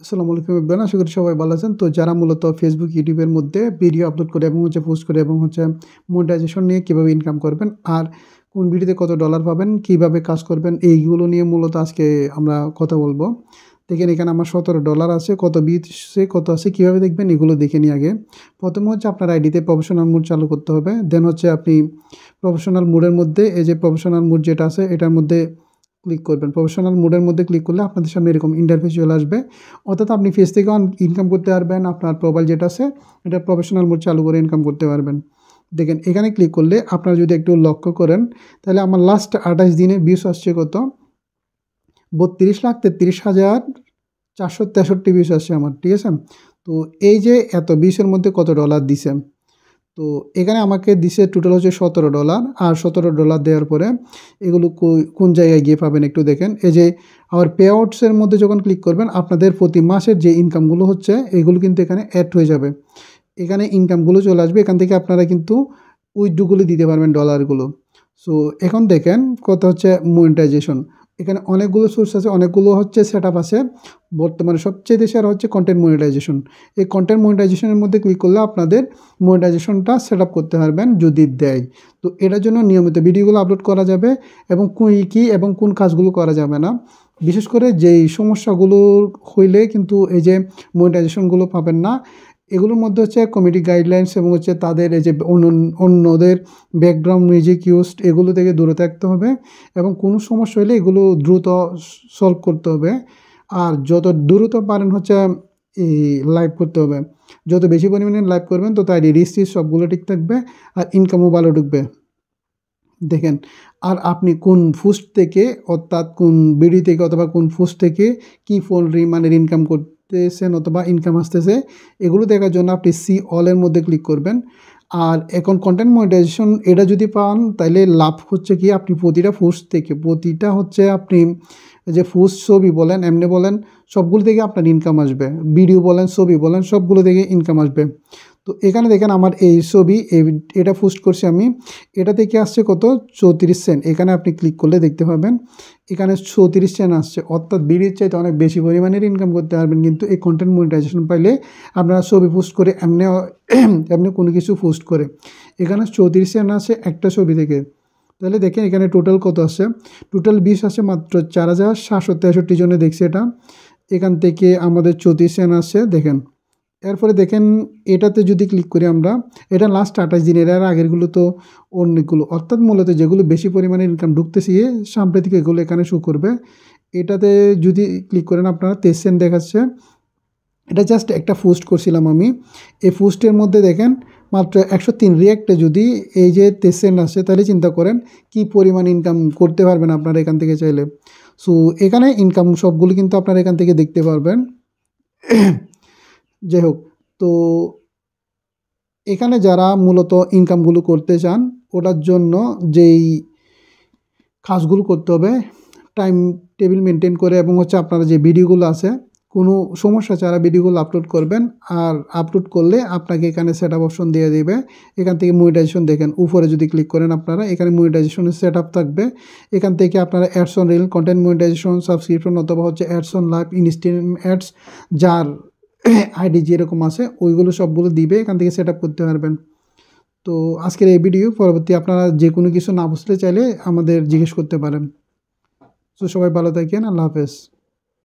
আসসালামু আলাইকুম এভরিওয়ান, আশা করি সবাই ভালো আছেন। তো যারা মূলত ফেসবুক, ইউটিউবের মধ্যে ভিডিও আপলোড করে এবং পোস্ট করে এবং মনিটাইজেশন নিয়ে কীভাবে ইনকাম করবেন আর কোন ভিডিওতে কত ডলার পাবেন, কীভাবে কাজ করবেন, এইগুলো নিয়ে মূলত আজকে আমরা কথা বলবো। দেখেন এখানে আমার $17 আছে, কত ভিউছে কত আছে, কীভাবে দেখবেন এগুলো দেখে নিই আগে। প্রথমে আপনার আইডিতে প্রফেশনাল মোড চালু করতে হবে। দেন আপনি প্রফেশনাল মোডের মধ্যে এই যে প্রফেশনাল মোড যেটা আছে এটার মধ্যে ক্লিক করবেন। প্রফেশনাল মোডের মধ্যে ক্লিক করলে আপনাদের সামনে এরকম ইন্টারফেস চলে আসবে। অর্থাৎ আপনি ফেস থেকে ইনকাম করতে পারবেন। আপনার প্রোফাইল যেটা আছে এটা প্রফেশনাল মোড চালু করে ইনকাম করতে পারবেন। দেখেন এখানে ক্লিক করলে আপনারা যদি একটু লক্ষ্য করেন তাহলে আমার লাস্ট 28 দিনে ভিউস আসছে কত 32,33,463 ভিউস আসছে আমার, ঠিক আছে। তো এই যে এত ভিউসের মধ্যে কত ডলার দিছে, তো এখানে আমাকে দিছে টোটাল হচ্ছে $17। আর $17 দেওয়ার পরে এগুলো কোন জায়গায় গিয়ে পাবেন একটু দেখেন। এই যে আমার পে আউটসের মধ্যে যখন ক্লিক করবেন আপনাদের প্রতি মাসের যে ইনকামগুলো হচ্ছে এগুলো কিন্তু এখানে অ্যাড হয়ে যাবে। এখানে ইনকামগুলো চলে আসবে, এখান থেকে আপনারা কিন্তু উইথড্রগুলো দিতে পারবেন ডলারগুলো। সো এখন দেখেন কত হচ্ছে মনিটাইজেশন। এখানে অনেকগুলো সোর্স আছে, অনেকগুলো হচ্ছে সেট আপ আছে। বর্তমানে সবচেয়ে সেরা হচ্ছে কন্টেন্ট মনিটাইজেশন। এই কন্টেন্ট মনিটাইজেশনের মধ্যে ক্লিক করলে আপনাদের মনিটাইজেশনটা সেট আপ করতে পারবেন যদি দেয়। তো এটার জন্য নিয়মিত ভিডিওগুলো আপলোড করা যাবে এবং কী এবং কোন কাজগুলো করা যাবে না, বিশেষ করে যেই সমস্যাগুলো হইলে কিন্তু এই যে মনিটাইজেশনগুলো পাবেন না, এগুলোর মধ্যে হচ্ছে কমিটি গাইডলাইন্স এবং হচ্ছে তাদের এই যে অন্যদের ব্যাকগ্রাউন্ড মিউজিক ইউজ এগুলো থেকে দূরে থাকতে হবে এবং কোনো সমস্যা হলে এগুলো দ্রুত সলভ করতে হবে। আর যত দ্রুত পারেন হচ্ছে এই লাইভ করতে হবে। যত বেশি পরিমাণে লাইভ করবেন তত আইডি রিচ সবগুলো ঠিক থাকবে আর ইনকামও ভালো ঢুকবে। দেখেন আর আপনি কোন পোস্ট থেকে অর্থাৎ কোন ভিডিও থেকে অথবা কোন পোস্ট থেকে কী পরিমাণের ইনকাম করতেছেন অথবা ইনকাম আসতেছে এগুলো দেখার জন্য আপনি সি অলের মধ্যে ক্লিক করবেন। আর এখন কন্টেন্ট মনিটাইজেশন এটা যদি পান তাহলে লাভ হচ্ছে কি আপনি প্রতিটা পোস্ট থেকে প্রতিটা হচ্ছে আপনি যে পোস্ট ছবি বলেন এমনি বলেন সবগুলো থেকে আপনার ইনকাম আসবে, ভিডিও বলেন ছবি বলেন সবগুলো থেকে ইনকাম আসবে। তো এখানে দেখেন আমার এই ছবি এটা পোস্ট করছি আমি, এটা থেকে আসছে কত 34 সেন্ট। এখানে আপনি ক্লিক করলে দেখতে পাবেন এখানে 34 সেন্ট আসছে, অর্থাৎ ভিডিওর চাইতে অনেক বেশি পরিমাণের ইনকাম করতে পারবেন কিন্তু এই কন্টেন্ট মনিটাইজেশন পাইলে। আপনারা ছবি পোস্ট করে এমনি কোনো কিছু পোস্ট করে এখানে 34 সেন্ট আসে একটা ছবি থেকে। তাহলে দেখেন এখানে টোটাল কত আসছে, টোটাল 20 আসে মাত্র 4,763 জনে দেখছে এটা। এখান থেকে আমাদের 34 সেন্ট আসছে দেখেন। এরপরে দেখেন এটাতে যদি ক্লিক করি আমরা, এটা লাস্ট 28 দিনের, এর আগেরগুলো তো অনেকগুলো, অর্থাৎ মূলত যেগুলো বেশি পরিমাণে ইনকাম ঢুকতেছে সাম্প্রতিক এগুলো এখানে শো করবে। এটাতে যদি ক্লিক করেন আপনারা 23 সেন্ট দেখাচ্ছে। এটা জাস্ট একটা পোস্ট করছিলাম আমি, এই পোস্টের মধ্যে দেখেন মাত্র 103 রিয়াক্টে যদি এই যে 23 সেন্ট আসে তাহলে চিন্তা করেন কি পরিমাণ ইনকাম করতে পারবেন আপনারা এখান থেকে চাইলে। সো এখানে ইনকাম সবগুলো কিন্তু আপনারা এখান থেকে দেখতে পারবেন। যাই হোক, তো এখানে যারা মূলত ইনকামগুলো করতে চান ওটার জন্য যেই কাজগুলো করতে হবে টাইম টেবিল মেনটেন করে এবং হচ্ছে আপনারা যে ভিডিওগুলো আছে কোনো সমস্যা ছাড়া ভিডিওগুলো আপলোড করবেন। আর আপলোড করলে আপনাকে এখানে সেট আপ অপশন দিয়ে দেবে। এখান থেকে মনিটাইজেশন দেখেন উপরে যদি ক্লিক করেন আপনারা এখানে মনিটাইজেশনের সেট আপ থাকবে। এখান থেকে আপনারা ads on reel, content monetization, subscription অথবা হচ্ছে ads on live, instant ads যার আইডি যেরকম আছে ওইগুলো সবগুলো দিবে, এখান থেকে সেট আপ করতে পারবেন। তো আজকের এই ভিডিও পরবর্তী আপনারা যে কোনো কিছু না বুঝতে চাইলে আমাদের জিজ্ঞেস করতে পারেন। তো সবাই ভালো থাকেন, আল্লাহ হাফেজ।